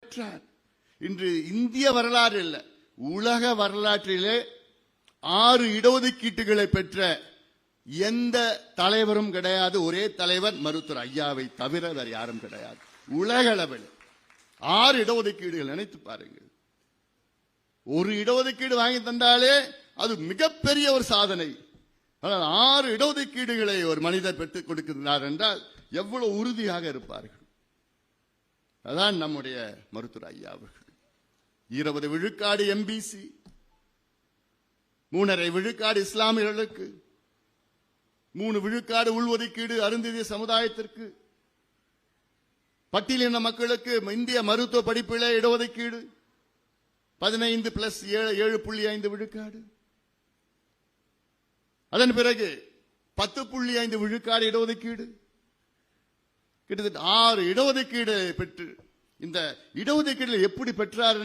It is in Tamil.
பெற்றார். இன்று இந்திய வரலாறு இல்ல, உலக வரலாற்றிலே 6 இடஒதுக்கீட்டுகளை பெற்ற எந்த தலைவரும் கிடையாது. ஒரே தலைவர் மருத்துவர் ஐயாவை தவிர வேறு யாரும் கிடையாது. உலக அளவில் 6 இடஒதுக்கீடுகள், நினைத்து பாருங்கள். ஒரு இடஒதுக்கீடு வாங்கி தந்தாலே அது மிகப்பெரிய ஒரு சாதனை. ஆனால் 6 இடஒதுக்கீடுகளை ஒரு மனிதர் பெற்றுக் கொடுக்கிறார் என்றால் எவ்வளவு உறுதியாக இருப்பார்கள். அதான் நம்முடைய மருத்துவர் ஐயா அவர்கள். 20 விழுக்காடு எம்பிசி, 3.5 விழுக்காடு இஸ்லாமியர்களுக்கு, 3 விழுக்காடு உள்ஒதுக்கீடு அருந்ததிய சமுதாயத்திற்கு, பட்டியலின மக்களுக்கு இந்திய மருத்துவ படிப்பிலே இடஒதுக்கீடு 15 பிளஸ் 7.5 விழுக்காடு. அதன் பிறகு 10.5 விழுக்காடு இடஒதுக்கீடு. கிட்டத்தட்ட 6 இடஒதுக்கீடு பெற்று, இந்த இடஒதுக்கீடு எப்படி பெற்றார்